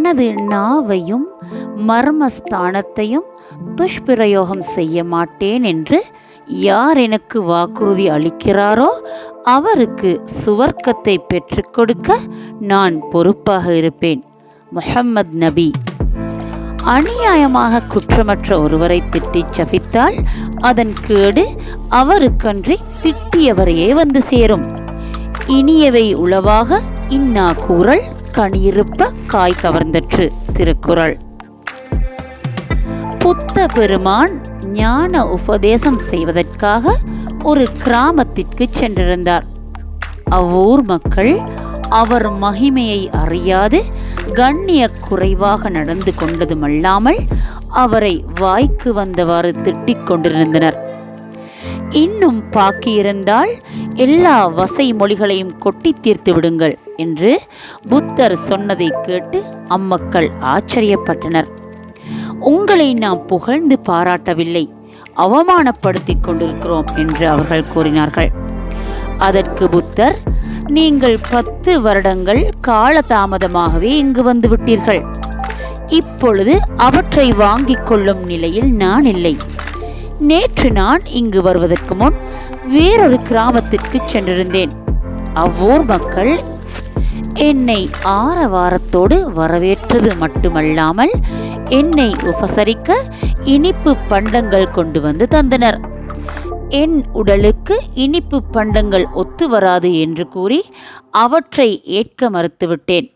தனது நாவையும் மர்மஸ்தானத்தையும் துஷ்பிரயோகம் செய்ய மாட்டேன் என்று யார் எனக்கு வாக்குறுதி அளிக்கிறாரோ அவருக்கு சுவர்க்கத்தை பெற்றுக் கொடுக்க நான் பொறுப்பாக இருப்பேன். முஹம்மது நபி. அநியாயமாக குற்றமற்ற ஒருவரை திட்டி சபித்தால் அதன் கேடு அவருக்கன்றி திட்டியவரையே வந்து சேரும். இனியவை உளவாக இன்னா கூறல் கனியிருப்ப காய் கவர்ந்தற்று. திருக்குறள். புத்த பெருமான் ஞான உபதேசம் செய்வதற்காக ஒரு கிராமத்திற்கு சென்றிருந்தார். அவ்வூர் மக்கள் அவர் மகிமையை அறியாது கண்ணிய குறைவாக நடந்து கொண்டதுமல்லாமல் அவரை வாய்க்கு வந்தவாறு திட்டிக் கொண்டிருந்தனர். இன்னும் பாக்கியிருந்தால் எல்லா வசை மொழிகளையும் கொட்டி தீர்த்து விடுங்கள் என்று புத்தர் சொன்னதை கேட்டு அம்மக்கள் ஆச்சரியப்பட்டனர். உங்களை நாம் புகழ்ந்து பாராட்டவில்லை, அவமானப்படுத்திக் கொண்டிருக்கிறோம் என்று அவர்கள் கூறினார்கள். அதற்கு புத்தர், நீங்கள் 10 வருடங்கள் காலதாமதமாகவே இங்கு வந்து விட்டீர்கள். இப்பொழுது அவற்றை வாங்கிக் கொள்ளும் நிலையில் நான் இல்லை. நேற்று நான் இங்கு வருவதற்கு முன் வேறொரு கிராமத்திற்கு சென்றிருந்தேன். அவ்வூர் மக்கள் என்னை ஆரவாரத்தோடு வரவேற்றது மட்டுமல்லாமல் என்னை உபசரிக்க இனிப்பு பண்டங்கள் கொண்டு வந்து தந்தனர். என் உடலுக்கு இனிப்பு பண்டங்கள் ஒத்து வராது என்று கூறி அவற்றை ஏற்க மறுத்துவிட்டேன்.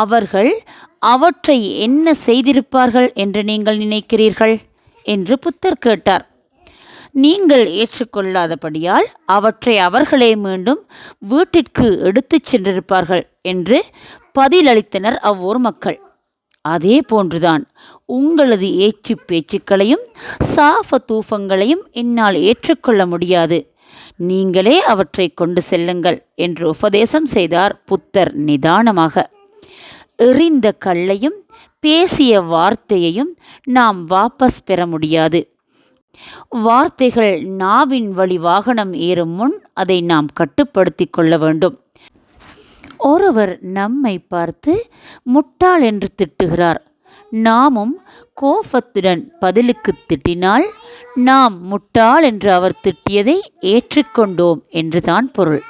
அவர்கள் அவற்றை என்ன செய்திருப்பார்கள் என்று நீங்கள் நினைக்கிறீர்கள் என்று புத்தர் கேட்டார். நீங்கள் ஏற்றுக்கொள்ளாதபடியால் அவற்றை அவர்களே மீண்டும் வீட்டிற்கு எடுத்துச் சென்றிருப்பார்கள் என்று பதிலளித்தனர் அவ்வூர் மக்கள். அதே போன்றுதான் உங்களது ஏச்சு பேச்சுக்களையும் சாஃப தூஃபங்களையும் என்னால் ஏற்றுக்கொள்ள முடியாது. நீங்களே அவற்றை கொண்டு செல்லுங்கள் என்று உபதேசம் செய்தார் புத்தர் நிதானமாக. எறிந்த கல்லையும் பேசிய வார்த்தையையும் நாம் வாபஸ் பெற முடியாது. வார்த்தைகள் நாவின் வழி வாகனம் ஏறும் முன் அதை நாம் கட்டுப்படுத்தி கொள்ள வேண்டும். ஒருவர் நம்மை பார்த்து முட்டாள் என்று திட்டுகிறார். நாமும் கோபத்துடன் பதிலுக்கு திட்டினால் நாம் முட்டாள் என்று அவர் திட்டியதை ஏற்றுக்கொண்டோம் என்றுதான் பொருள்.